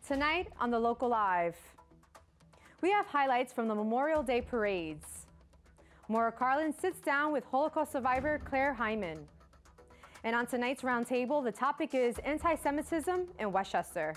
Tonight on the Local Live, we have highlights from the Memorial Day parades. Maura Carlin sits down with Holocaust survivor Claire Hyman. And on tonight's roundtable, the topic is anti-Semitism in Westchester.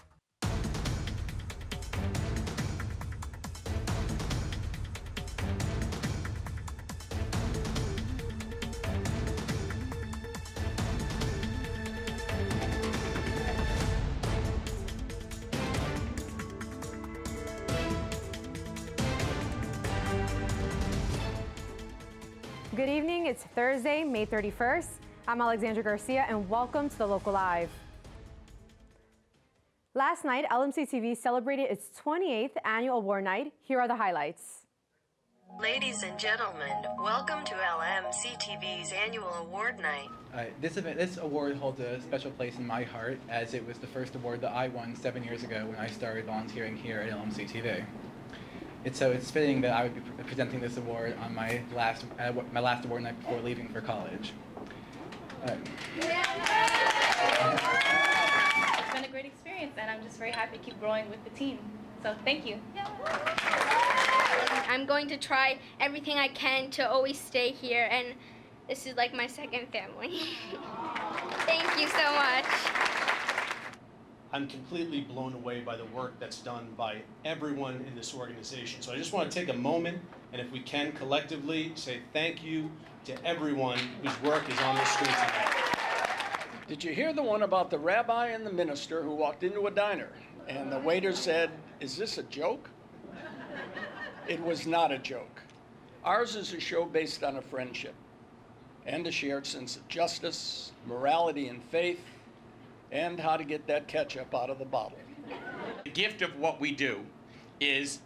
Good evening, it's Thursday, May 31st. I'm Alexandra Garcia and welcome to the Local Live. Last night, LMC TV celebrated its 28th annual award night. Here are the highlights. Ladies and gentlemen, welcome to LMC TV's annual award night. This award holds a special place in my heart as it was the first award that I won 7 years ago when I started volunteering here at LMC TV. It's fitting that I would be presenting this award on my last award night before leaving for college. It's been a great experience, and I'm just very happy to keep growing with the team. So thank you. I'm going to try everything I can to always stay here, and this is like my second family. Thank you so much. I'm completely blown away by the work that's done by everyone in this organization. So I just want to take a moment, and if we can collectively say thank you to everyone whose work is on the screen tonight. Did you hear the one about the rabbi and the minister who walked into a diner and the waiter said, "Is this a joke?" It was not a joke. Ours is a show based on a friendship and a shared sense of justice, morality and faith, and how to get that ketchup out of the bottle. The gift of what we do is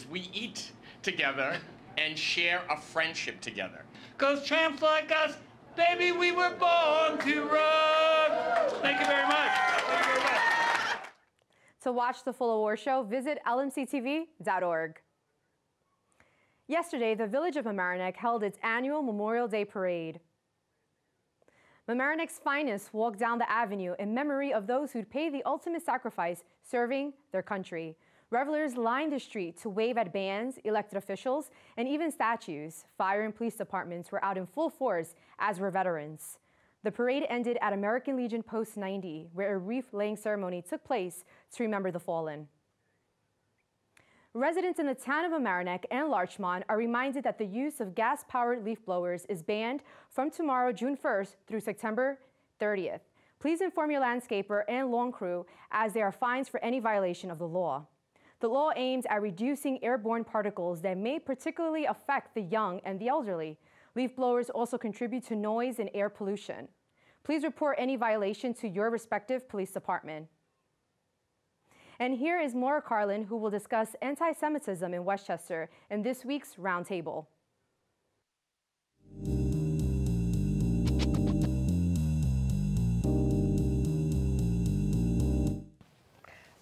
we eat together and share a friendship together. 'Cause tramps like us, baby, we were born to run. Thank you very much. Thank you very much. To watch the full award show, visit lmctv.org. Yesterday, the Village of Mamaroneck held its annual Memorial Day Parade. Mamaroneck's finest walked down the avenue in memory of those who'd paid the ultimate sacrifice serving their country. Revelers lined the street to wave at bands, elected officials, and even statues. Fire and police departments were out in full force, as were veterans. The parade ended at American Legion Post 90, where a wreath-laying ceremony took place to remember the fallen. Residents in the town of Mamaroneck and Larchmont are reminded that the use of gas-powered leaf blowers is banned from tomorrow, June 1st, through September 30th. Please inform your landscaper and lawn crew, as there are fines for any violation of the law. The law aims at reducing airborne particles that may particularly affect the young and the elderly. Leaf blowers also contribute to noise and air pollution. Please report any violation to your respective police department. And here is Maura Carlin, who will discuss anti-Semitism in Westchester in this week's Roundtable.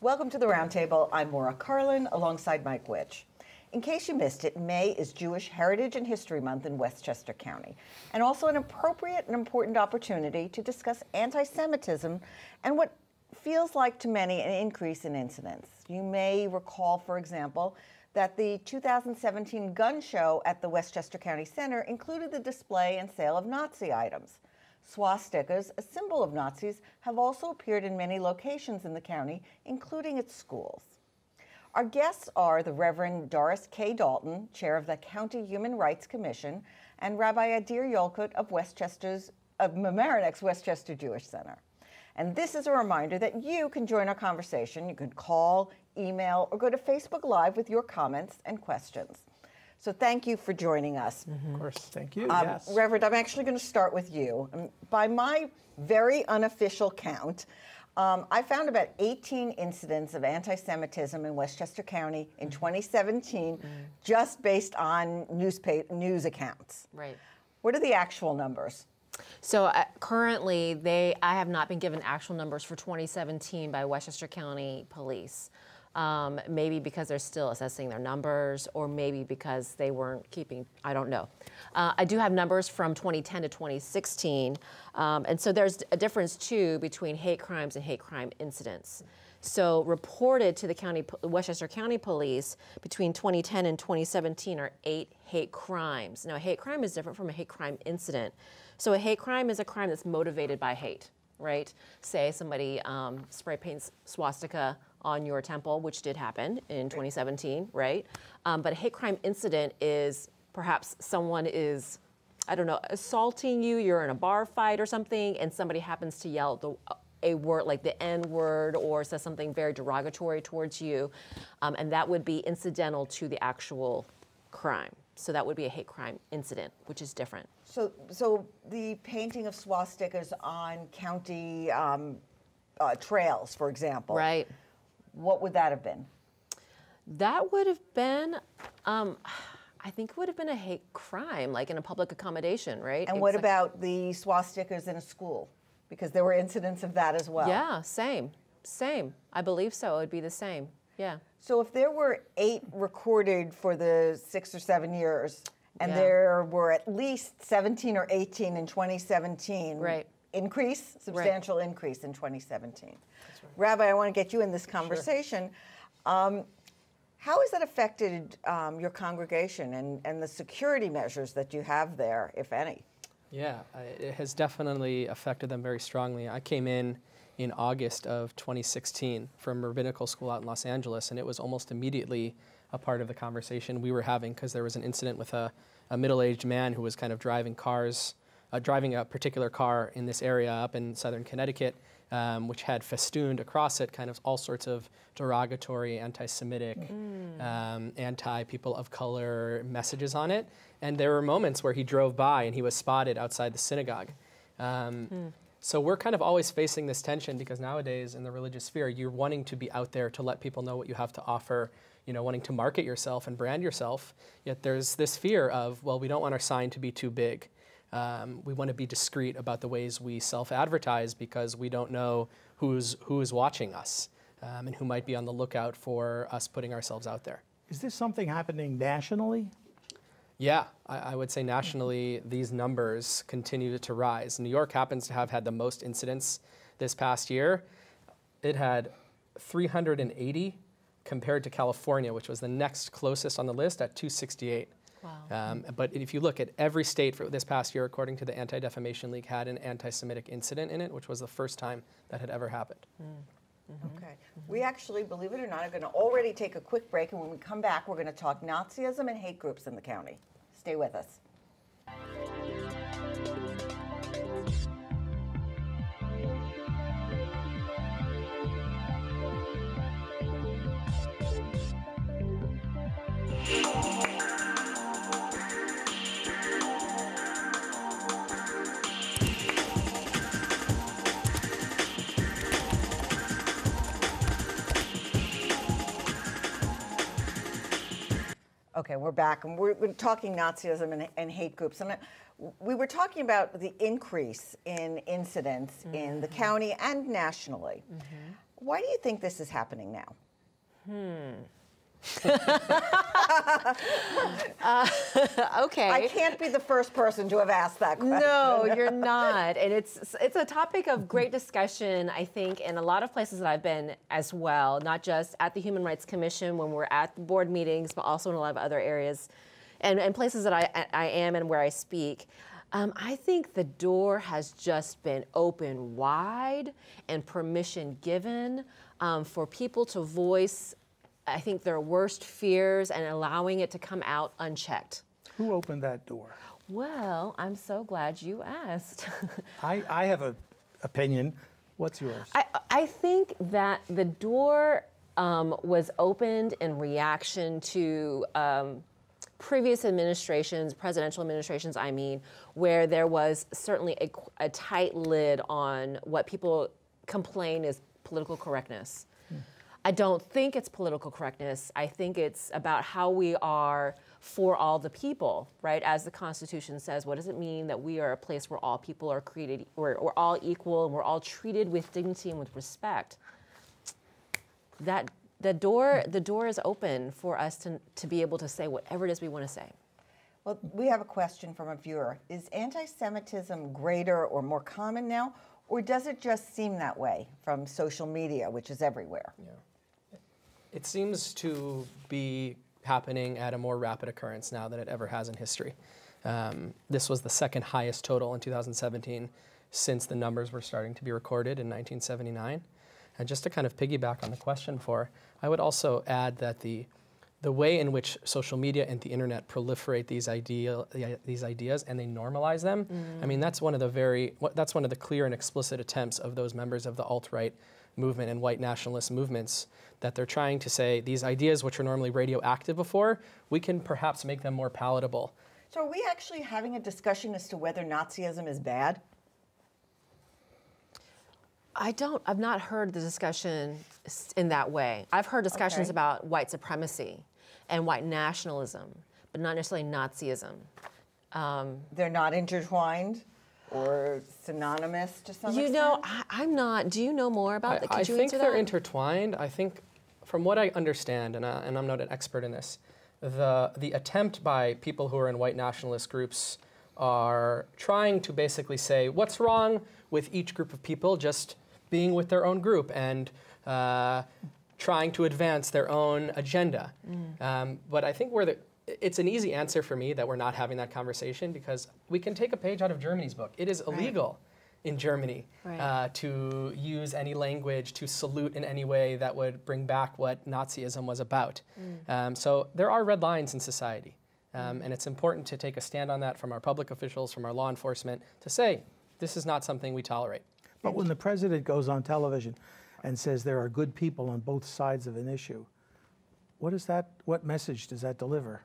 Welcome to the Roundtable. I'm Maura Carlin, alongside Mike Witch. In case you missed it, May is Jewish Heritage and History Month in Westchester County, and also an appropriate and important opportunity to discuss anti-Semitism and what feels like to many an increase in incidents. You may recall, for example, that the 2017 gun show at the Westchester County Center included the display and sale of Nazi items. Swastikas, a symbol of Nazis, have also appeared in many locations in the county, including at schools. Our guests are the Reverend Doris K. Dalton, chair of the County Human Rights Commission, and Rabbi Adir Yolkut of Mamaroneck's Westchester Jewish Center. And this is a reminder that you can join our conversation. You can call, email, or go to Facebook Live with your comments and questions. So thank you for joining us. Of course, thank you, yes. Reverend, I'm actually going to start with you. By my very unofficial count, I found about 18 incidents of anti-Semitism in Westchester County in 2017, just based on news accounts. Right. What are the actual numbers? So currently, I have not been given actual numbers for 2017 by Westchester County Police. maybe because they're still assessing their numbers, or maybe because they weren't keeping, I don't know. I do have numbers from 2010 to 2016, and so there's a difference too between hate crimes and hate crime incidents. So reported to the Westchester County Police between 2010 and 2017 are 8 hate crimes. Now, a hate crime is different from a hate crime incident. So a hate crime is a crime that's motivated by hate, right? Say somebody spray paints swastika on your temple, which did happen in 2017, right? But a hate crime incident is perhaps someone is, I don't know, assaulting you, you're in a bar fight or something, and somebody happens to yell a word like the N word or says something very derogatory towards you, and that would be incidental to the actual crime. So that would be a hate crime incident, which is different. So the painting of swastikas on county trails, for example. Right. What would that have been? That would have been, I think it would have been a hate crime, like in a public accommodation, right? And what about the swastikas in a school? Because there were incidents of that as well. Yeah, same. I believe so. It would be the same. Yeah. So if there were 8 recorded for the 6 or 7 years, and there were at least 17 or 18 in 2017, right? Substantial increase in 2017. Right. Rabbi, I want to get you in this conversation. Sure. How has that affected your congregation and the security measures that you have there, if any? Yeah, it has definitely affected them very strongly. I came in August of 2016 from rabbinical school out in Los Angeles, and it was almost immediately a part of the conversation we were having, because there was an incident with a middle-aged man who was kind of driving a particular car in this area up in southern Connecticut, which had festooned across it kind of all sorts of derogatory, anti-Semitic, anti-people of color messages on it. And there were moments where he drove by and he was spotted outside the synagogue. So we're kind of always facing this tension, because nowadays in the religious sphere, you're wanting to be out there to let people know what you have to offer, wanting to market yourself and brand yourself. Yet there's this fear of, well, we don't want our sign to be too big. We want to be discreet about the ways we self-advertise, because we don't know who is watching us and who might be on the lookout for us putting ourselves out there. Is this something happening nationally? Yeah, I would say nationally these numbers continue to rise. New York happens to have had the most incidents this past year. It had 380 compared to California, which was the next closest on the list at 268. Wow. But if you look at every state for this past year, according to the Anti-Defamation League, had an anti-Semitic incident in it, which was the first time that had ever happened. Okay. We actually, believe it or not, are going to already take a quick break, and when we come back, we're going to talk Nazism and hate groups in the county. Stay with us. Okay, we're back, and we're talking Nazism and hate groups. And we were talking about the increase in incidents in the county and nationally. Why do you think this is happening now? Okay. I can't be the first person to have asked that question. No, you're not. And it's a topic of great discussion, I think, in a lot of places that I've been as well, not just at the Human Rights Commission when we're at the board meetings, but also in a lot of other areas and places that I am and where I speak. I think the door has just been opened wide and permission given for people to voice, I think, their worst fears and allowing it to come out unchecked. Who opened that door? Well, I'm so glad you asked. I have an opinion. What's yours? I think that the door was opened in reaction to previous administrations, presidential administrations, I mean, where there was certainly a tight lid on what people complain is political correctness. I don't think it's political correctness. I think it's about how we are for all the people, right? As the Constitution says, what does it mean that we are a place where all people are created, we're all equal, and we're all treated with dignity and with respect? That the door is open for us to be able to say whatever it is we want to say. Well, we have a question from a viewer. Is anti-Semitism greater or more common now, or does it just seem that way from social media, which is everywhere? Yeah. It seems to be happening at a more rapid occurrence now than it ever has in history. This was the second highest total in 2017 since the numbers were starting to be recorded in 1979. And just to kind of piggyback on the question before, I would also add that the way in which social media and the internet proliferate these ideas and they normalize them, I mean, that's one of the clear and explicit attempts of those members of the alt-right movement and white nationalist movements, that they're trying to say these ideas which are normally radioactive before, we can perhaps make them more palatable. So are we actually having a discussion as to whether Nazism is bad? I've not heard the discussion in that way. I've heard discussions about white supremacy and white nationalism, but not necessarily Nazism. They're not intertwined or synonymous to some extent? You know, I'm not. Do you know more about that? I think they're intertwined. I think, from what I understand, and I'm not an expert in this, the attempt by people who are in white nationalist groups are trying to basically say what's wrong with each group of people just being with their own group and trying to advance their own agenda. But I think it's an easy answer for me that we're not having that conversation, because we can take a page out of Germany's book. It is illegal in Germany to use any language, to salute in any way that would bring back what Nazism was about. So there are red lines in society. And it's important to take a stand on that from our public officials, from our law enforcement, to say, this is not something we tolerate. But when the president goes on television and says there are good people on both sides of an issue, what message does that deliver?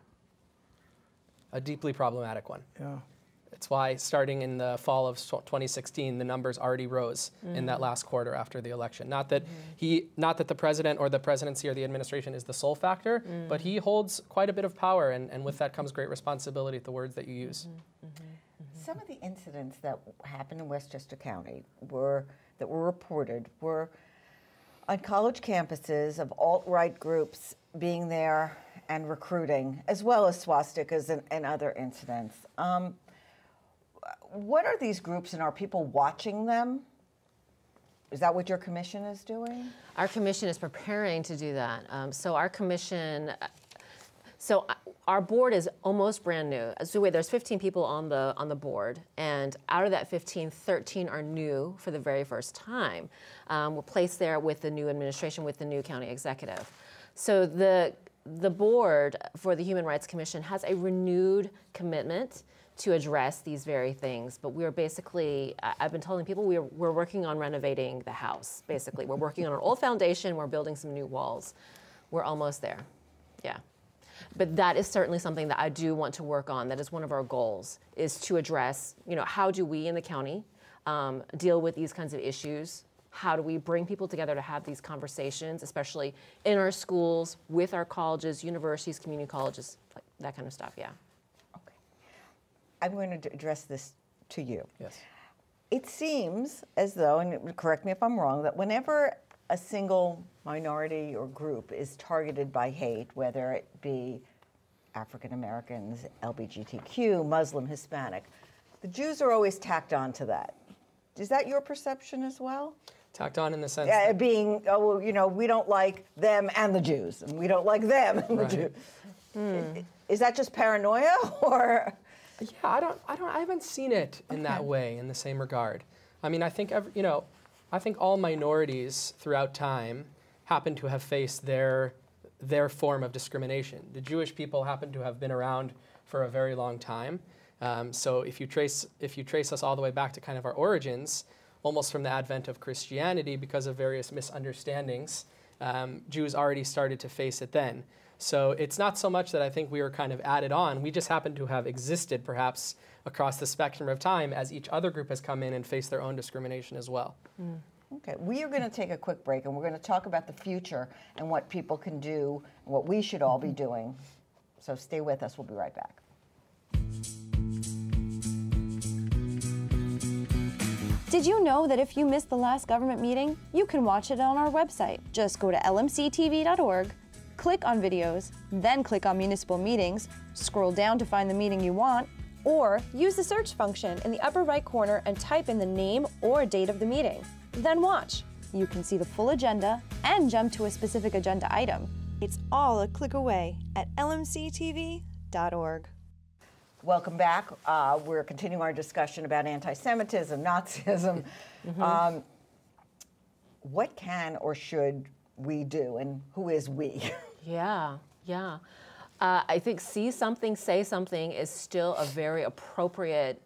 A deeply problematic one. Yeah. It's why, starting in the fall of 2016, the numbers already rose in that last quarter after the election. Not that the president or the presidency or the administration is the sole factor, but he holds quite a bit of power, and with that comes great responsibility at the words that you use. Some of the incidents that happened in Westchester County that were reported were on college campuses of alt-right groups being there and recruiting, as well as swastikas and other incidents. What are these groups, and are people watching them? Is that what your commission is doing? Our commission is preparing to do that. Our board is almost brand new. So there's 15 people on the board, and out of that 15, 13 are new for the very first time. We're placed there with the new administration, with the new county executive. So the board for the Human Rights Commission has a renewed commitment to address these very things. But we're basically, I've been telling people we're working on renovating the house, basically. We're working on an old foundation, we're building some new walls. We're almost there, yeah. But that is certainly something that I do want to work on. That is one of our goals, is to address, how do we in the county deal with these kinds of issues? How do we bring people together to have these conversations, especially in our schools, with our colleges, universities, community colleges, like that kind of stuff, yeah. Okay. I'm going to address this to you. Yes. It seems as though, and correct me if I'm wrong, that whenever a single minority or group is targeted by hate, whether it be African Americans, LGBTQ, Muslim, Hispanic, the Jews are always tacked on to that. Is that your perception as well? Tacked on in the sense being, we don't like them and the Jews, and we don't like them and the Jews. Is that just paranoia, or? Yeah, I haven't seen it in that way, in the same regard. I mean, I think I think all minorities throughout time happen to have faced their form of discrimination. The Jewish people happen to have been around for a very long time. So if you trace us all the way back to kind of our origins, almost from the advent of Christianity, because of various misunderstandings, Jews already started to face it then. So it's not so much that I think we were kind of added on. We just happen to have existed perhaps across the spectrum of time as each other group has come in and faced their own discrimination as well. Okay, we are going to take a quick break, and we're going to talk about the future and what people can do and what we should all be doing. So stay with us. We'll be right back. Did you know that if you missed the last government meeting, you can watch it on our website? Just go to lmctv.org, click on videos, then click on municipal meetings, scroll down to find the meeting you want, or use the search function in the upper right corner and type in the name or date of the meeting. Then watch. You can see the full agenda and jump to a specific agenda item. It's all a click away at lmctv.org. Welcome back. We're continuing our discussion about anti-Semitism, Nazism. What can or should we do, and who is we? Yeah. I think see something, say something is still a very appropriate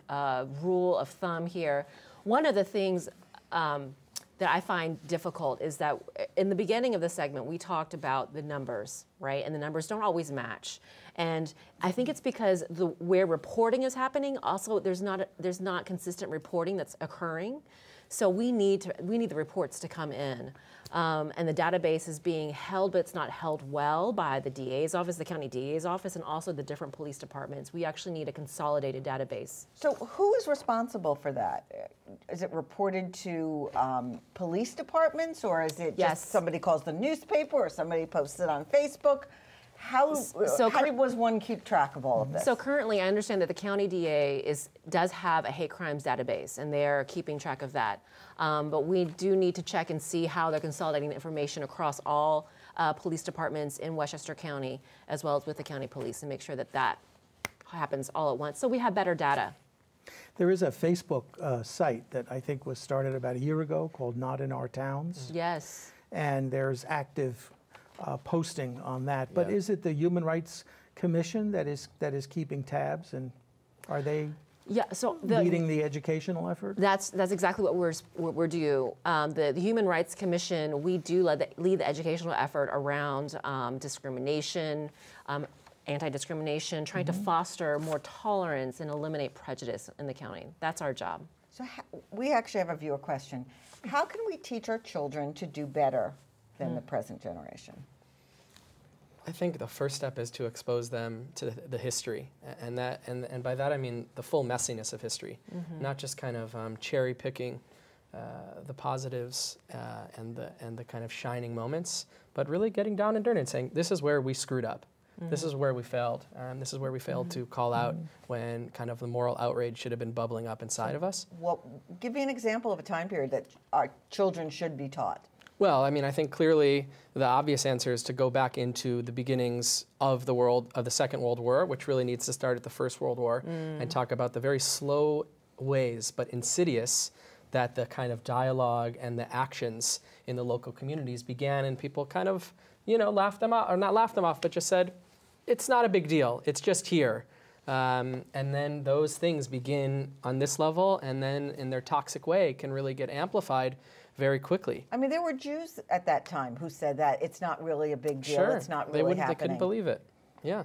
rule of thumb here. One of the things that I find difficult is that in the beginning of the segment, we talked about the numbers, right? And the numbers don't always match. And I think it's because where reporting is happening, also there's not consistent reporting that's occurring. So we need the reports to come in. And the database is being held, but it's not held well by the DA's office, the county DA's office, and also the different police departments. We actually need a consolidated database. So who is responsible for that? Is it reported to police departments, or is it just somebody calls the newspaper, or somebody posts it on Facebook? How does one keep track of all of this? So currently, I understand that the county DA does have a hate crimes database, and they're keeping track of that. But we do need to check and see how they're consolidating the information across all police departments in Westchester County, as well as with the county police, and make sure that that happens all at once, so we have better data. There is a Facebook site that I think was started about a year ago called Not in Our Towns. Yes. And there's active posting on that. But is it the Human Rights Commission that is keeping tabs, and are they leading the educational effort? That's exactly what we're due. The Human Rights Commission, we do lead the educational effort around discrimination, anti-discrimination, trying to foster more tolerance and eliminate prejudice in the county. That's our job. So we actually have a viewer question. How can we teach our children to do better than the present generation? I think the first step is to expose them to the history, and by that I mean the full messiness of history, not just kind of cherry picking the positives and the kind of shining moments, but really getting down and dirty and saying, this is where we screwed up. This is where we failed. This is where we failed to call out when kind of the moral outrage should have been bubbling up inside of us. Well, give me an example of a time period that our children should be taught. Well, I mean, I think clearly the obvious answer is to go back into the beginnings of the Second World War, which really needs to start at the First World War, and talk about the very slow ways, but insidious, that the kind of dialogue and the actions in the local communities began, and people kind of, laughed them off, or not laughed them off, but just said, it's not a big deal, it's just here. And then those things begin on this level, and then in their toxic way can really get amplified very quickly. I mean, there were Jews at that time who said that it's not really a big deal, it's not really happening. They couldn't believe it, yeah.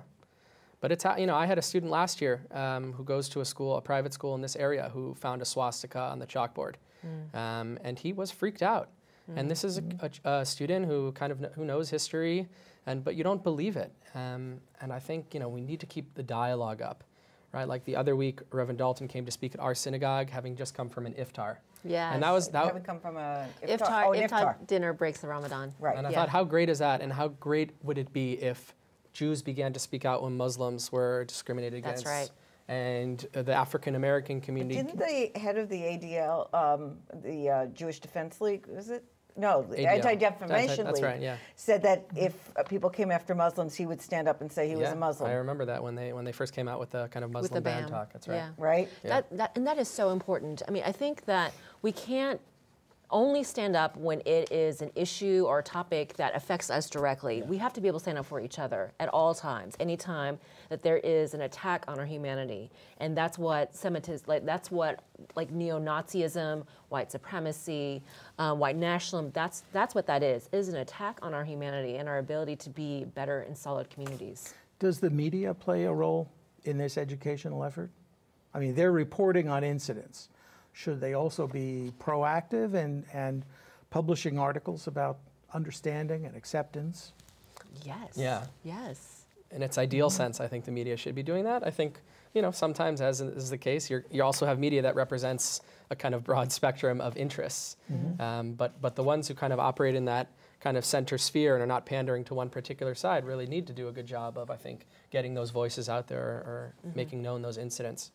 But it's, I had a student last year who goes to a private school in this area, who found a swastika on the chalkboard, and he was freaked out. And this is a student who who knows history, but you don't believe it. And I think we need to keep the dialogue up, right? Like the other week, Reverend Dalton came to speak at our synagogue, having just come from an iftar. Yeah, and that would come from a iftar dinner breaks the Ramadan. Right. And I thought, how great is that? And how great would it be if Jews began to speak out when Muslims were discriminated against? That's right. And the African American community. But didn't the head of the ADL, the Jewish Defense League, was it? No, the ADL. Anti-Defamation That's League, right, yeah. said that if people came after Muslims, he would stand up and say he was a Muslim. I remember that when they first came out with the kind of Muslim ban talk. That's right. Yeah. Right? Yeah. And that is so important. I mean, I think that we can't only stand up when it is an issue or a topic that affects us directly. We have to be able to stand up for each other at all times, anytime that there is an attack on our humanity. And that's what that's what neo-Nazism, white supremacy, white nationalism, that's what that is an attack on our humanity and our ability to be better and solid communities. Does the media play a role in this educational effort? I mean, they're reporting on incidents. Should they also be proactive and publishing articles about understanding and acceptance? Yes. Yeah. Yes. in its ideal sense, I think the media should be doing that. I think, you know, sometimes, as is the case, you also have media that represents a kind of broad spectrum of interests. But the ones who kind of operate in that kind of center sphere and are not pandering to one particular side really need to do a good job of, I think, getting those voices out there or making known those incidents.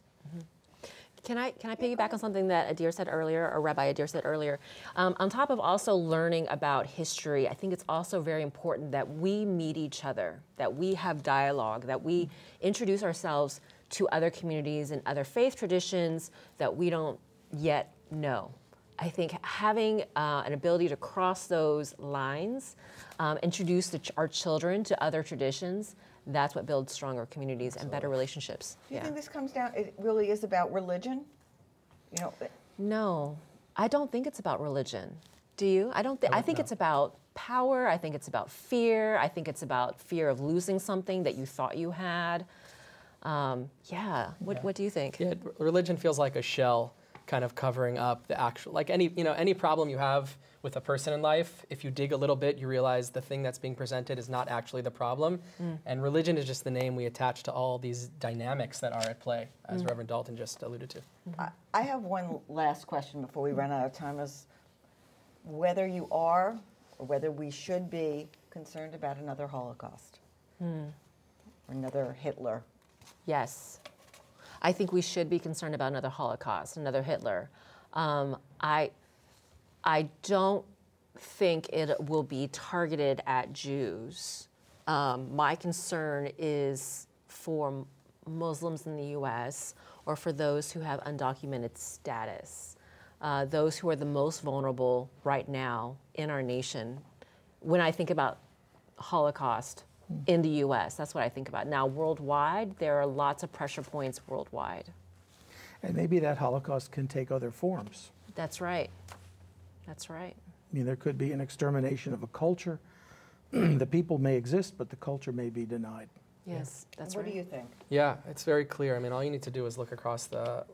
Can I piggyback on something that Adir said earlier, or Rabbi Adir said earlier? On top of also learning about history, I think it's also very important that we meet each other, that we have dialogue, that we introduce ourselves to other communities and other faith traditions that we don't yet know. I think having an ability to cross those lines, introduce our children to other traditions, that's what builds stronger communities and better relationships. Do you think this comes down, it really is about religion? You know? No, I don't think it's about religion. Do you? I think it's about power. I think it's about fear. I think it's about fear of losing something that you thought you had. What do you think? Yeah, religion feels like a shell kind of covering up the actual, like any problem you have with a person in life, if you dig a little bit, you realize the thing that's being presented is not actually the problem. And religion is just the name we attach to all these dynamics that are at play, as Reverend Dalton just alluded to. I have one last question before we run out of time, is whether you are or whether we should be concerned about another Holocaust or another Hitler. Yes. I think we should be concerned about another Holocaust, another Hitler. I don't think it will be targeted at Jews. My concern is for Muslims in the U.S. or for those who have undocumented status, those who are the most vulnerable right now in our nation. When I think about Holocaust in the U.S., that's what I think about. Now, worldwide, there are lots of pressure points worldwide. And maybe that Holocaust can take other forms. That's right. That's right. I mean, there could be an extermination of a culture. The people may exist, but the culture may be denied. Yes, that's right. What do you think? Yeah, it's very clear. I mean, all you need to do is look across the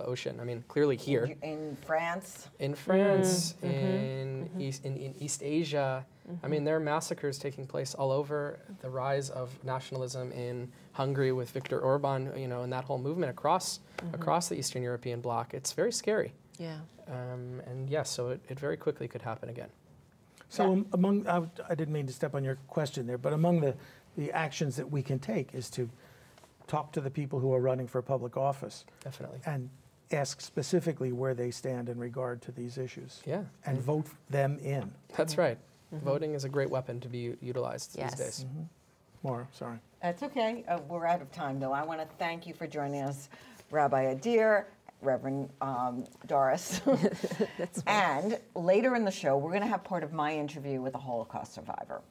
ocean. I mean, clearly here. In France? In France, in East Asia. I mean, there are massacres taking place all over. The rise of nationalism in Hungary with Viktor Orban, you know, and that whole movement across the Eastern European bloc. It's very scary. Yeah. And yes, so it very quickly could happen again. So among, I didn't mean to step on your question there, but among the actions that we can take is to talk to the people who are running for public office. Definitely. And ask specifically where they stand in regard to these issues. Yeah. And vote them in. That's right. Voting is a great weapon to be utilized these days. Maura, sorry. That's okay. We're out of time, though. I want to thank you for joining us, Rabbi Adir, Reverend Doris. And later in the show, we're going to have part of my interview with a Holocaust survivor.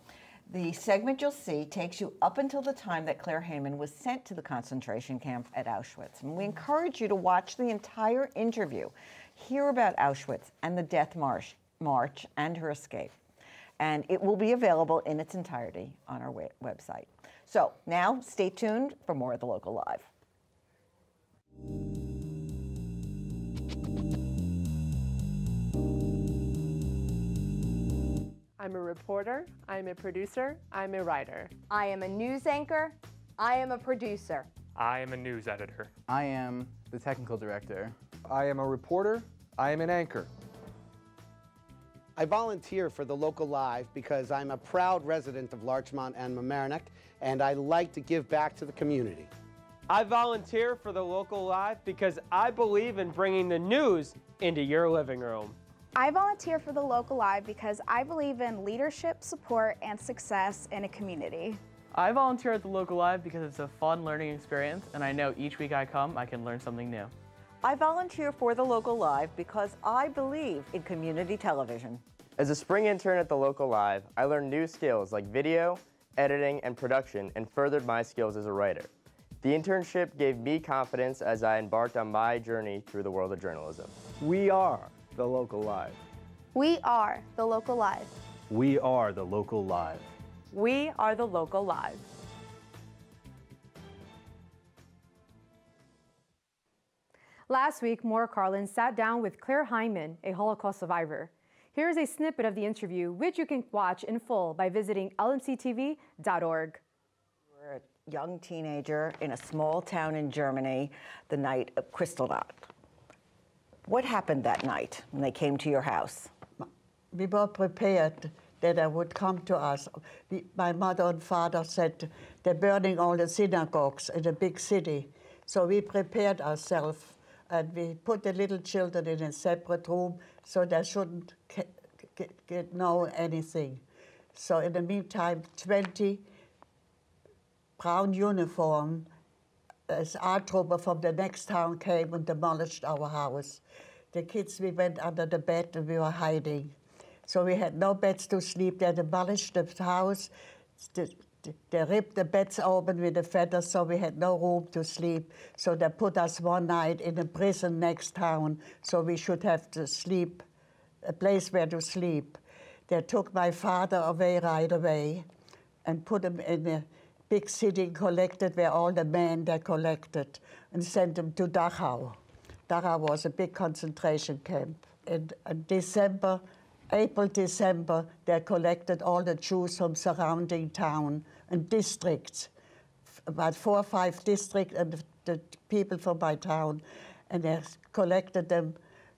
The segment you'll see takes you up until the time that Claire Hyman was sent to the concentration camp at Auschwitz. And we encourage you to watch the entire interview, hear about Auschwitz and the Death March and her escape. And it will be available in its entirety on our website. So now, stay tuned for more of The Local Live. I'm a reporter, I'm a producer, I'm a writer. I am a news anchor, I am a producer. I am a news editor. I am the technical director. I am a reporter, I am an anchor. I volunteer for The Local Live because I'm a proud resident of Larchmont and Mamaroneck, and I like to give back to the community. I volunteer for The Local Live because I believe in bringing the news into your living room. I volunteer for The Local Live because I believe in leadership, support, and success in a community. I volunteer at The Local Live because it's a fun learning experience, and I know each week I come, I can learn something new. I volunteer for The Local Live because I believe in community television. As a spring intern at The Local Live, I learned new skills like video, editing, and production, and furthered my skills as a writer. The internship gave me confidence as I embarked on my journey through the world of journalism. We are The Local Live. We are The Local Live. We are The Local Live. We are The Local Live. Last week, Maura Carlin sat down with Claire Hyman, a Holocaust survivor. Here's a snippet of the interview, which you can watch in full by visiting lmctv.org. We're a young teenager in a small town in Germany the night of Kristallnacht. What happened that night when they came to your house? We were prepared that they would come to us. My mother and father said they're burning all the synagogues in a big city. So we prepared ourselves and we put the little children in a separate room so they shouldn't know anything. So in the meantime, 20 brown uniform as art trooper from the next town came and demolished our house. The kids, we went under the bed and we were hiding. So we had no beds to sleep. They demolished the house. They ripped the beds open with the feathers, so we had no room to sleep. So they put us one night in a prison next town, so we should have to sleep, a place where to sleep. They took my father away right away and put him in a big city, collected where all the men they collected, and sent them to Dachau. Dachau was a big concentration camp. In December, April, December, they collected all the Jews from surrounding town and districts, about 4 or 5 districts and the people from my town, and they collected them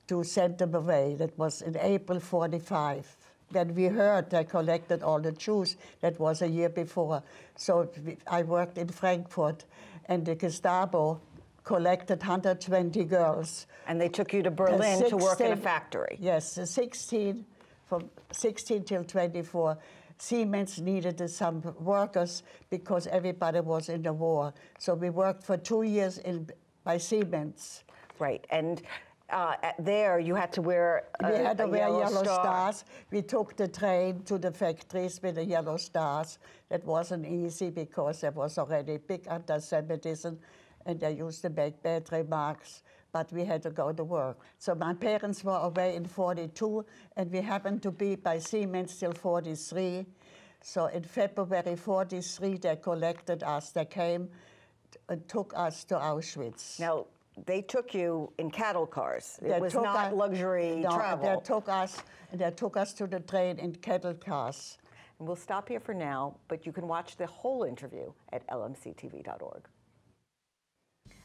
to send them away. That was in April 45. When we heard they collected all the Jews, that was a year before. So I worked in Frankfurt, and the Gestapo collected 120 girls. And they took you to Berlin to work in a factory. Yes, 16, from 16 till 24. Siemens needed some workers because everybody was in the war. So we worked for 2 years by Siemens. Right, and there you had to wear we had to wear yellow star. stars. We took the train to the factories with the yellow stars. That wasn't easy because there was already big anti-Semitism and they used to make bad remarks, but we had to go to work. So my parents were away in 42 and we happened to be by Siemens till 43. So in February 43 they collected us. They came and took us to Auschwitz. Now, they took you in cattle cars. It was not luxury travel. They took us to the train in cattle cars. And we'll stop here for now, but you can watch the whole interview at lmctv.org.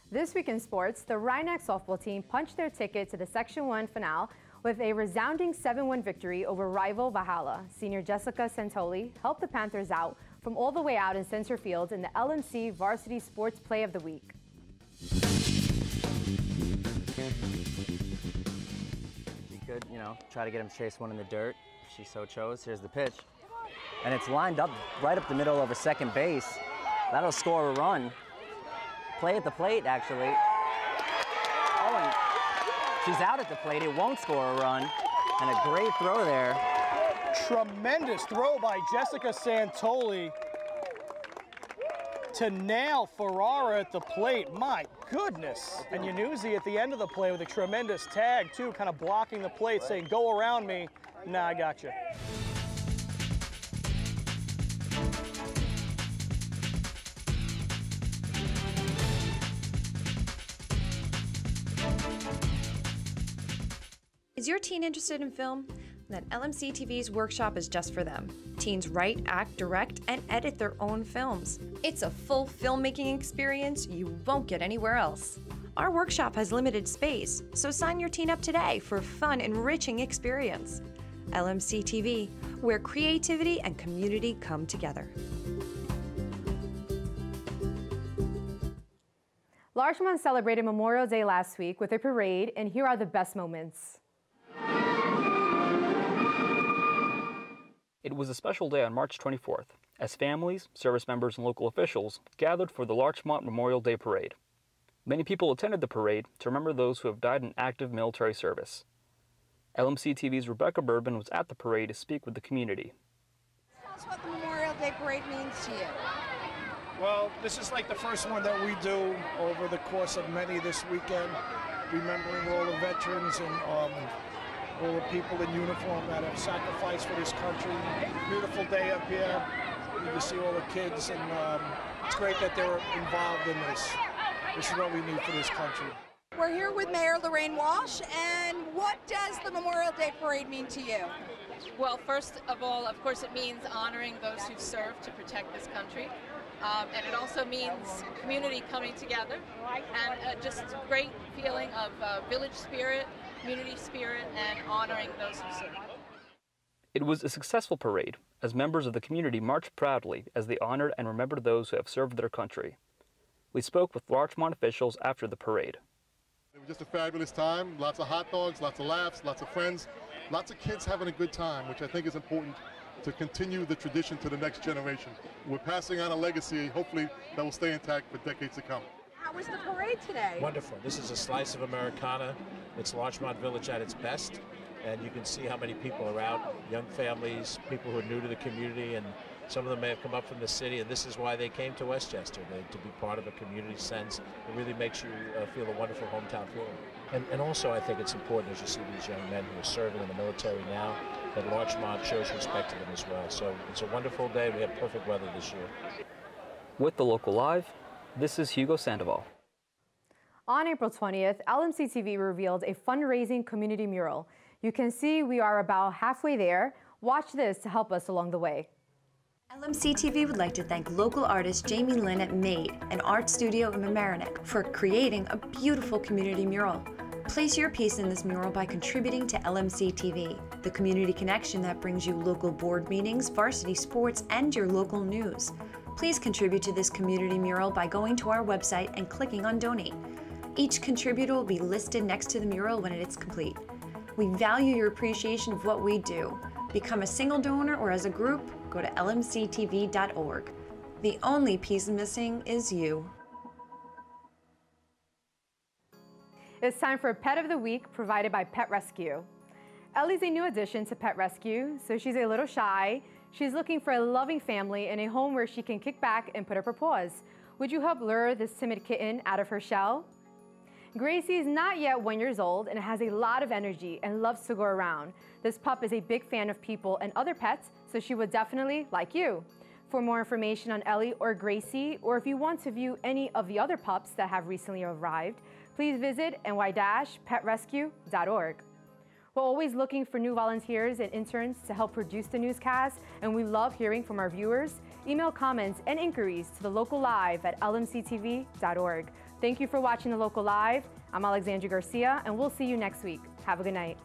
This week in sports, the Rhine-X softball team punched their ticket to the Section 1 finale with a resounding 7-1 victory over rival Valhalla. Senior Jessica Santoli helped the Panthers out from all the way out in center field in the LMC Varsity Sports Play of the Week. We could, try to get him to chase one in the dirt if she so chose. Here's the pitch. And it's lined up right up the middle over second base. That'll score a run. Play at the plate, actually. Oh, and she's out at the plate. It won't score a run. And a great throw there. Tremendous throw by Jessica Santoli to nail Ferrara at the plate. My goodness. And Yanuzzi at the end of the play with a tremendous tag, too, kind of blocking the plate, saying, go around me. Nah, I got you. Is your teen interested in film? Then LMC TV's workshop is just for them. Teens write, act, direct, and edit their own films. It's a full filmmaking experience you won't get anywhere else. Our workshop has limited space, so sign your teen up today for a fun, enriching experience. LMC TV, where creativity and community come together. Larchmont celebrated Memorial Day last week with a parade, and here are the best moments. It was a special day on March 24th, as families, service members, and local officials gathered for the Larchmont Memorial Day Parade. Many people attended the parade to remember those who have died in active military service. LMC TV's Rebecca Bourbon was at the parade to speak with the community. Tell us what the Memorial Day Parade means to you. Well, this is like the first one that we do over the course of many this weekend, remembering all the veterans and all the people in uniform that have sacrificed for this country. Beautiful day up here. You can see all the kids, and it's great that they're involved in this. This is what we need for this country. We're here with Mayor Lorraine Walsh, and what does the Memorial Day Parade mean to you? Well, first of all, of course, it means honoring those who served to protect this country. and it also means community coming together, and just a great feeling of village spirit, community spirit, and honoring those who serve. It was a successful parade, as members of the community marched proudly as they honored and remembered those who have served their country. We spoke with Larchmont officials after the parade. It was just a fabulous time, lots of hot dogs, lots of laughs, lots of friends, lots of kids having a good time, which I think is important to continue the tradition to the next generation. We're passing on a legacy, hopefully, that will stay intact for decades to come. How was the parade today? Wonderful. This is a slice of Americana. It's Larchmont Village at its best, and you can see how many people are out, young families, people who are new to the community, and some of them may have come up from the city, and this is why they came to Westchester, to be part of a community sense. It really makes you feel a wonderful hometown feeling. And also, I think it's important as you see these young men who are serving in the military now, that Larchmont shows respect to them as well. So it's a wonderful day. We have perfect weather this year. With the Local Live, this is Hugo Sandoval. On April 20th, LMC TV revealed a fundraising community mural. You can see we are about halfway there. Watch this to help us along the way. LMC TV would like to thank local artist Jamie Lynn at Made, an art studio in Mamaroneck, for creating a beautiful community mural. Place your piece in this mural by contributing to LMC TV, the community connection that brings you local board meetings, varsity sports, and your local news. Please contribute to this community mural by going to our website and clicking on Donate. Each contributor will be listed next to the mural when it is complete. We value your appreciation of what we do. Become a single donor or as a group, go to lmctv.org. The only piece missing is you. It's time for Pet of the Week, provided by Pet Rescue. Ellie's a new addition to Pet Rescue, so she's a little shy. She's looking for a loving family and a home where she can kick back and put up her paws. Would you help lure this timid kitten out of her shell? Gracie is not yet 1 year old and has a lot of energy and loves to go around. This pup is a big fan of people and other pets, so she would definitely like you. For more information on Ellie or Gracie, or if you want to view any of the other pups that have recently arrived, please visit ny-petrescue.org. We're always looking for new volunteers and interns to help produce the newscast, and we love hearing from our viewers. Email comments and inquiries to the Local Live at lmctv.org. Thank you for watching The Local Live. I'm Alexandra Garcia, and we'll see you next week. Have a good night.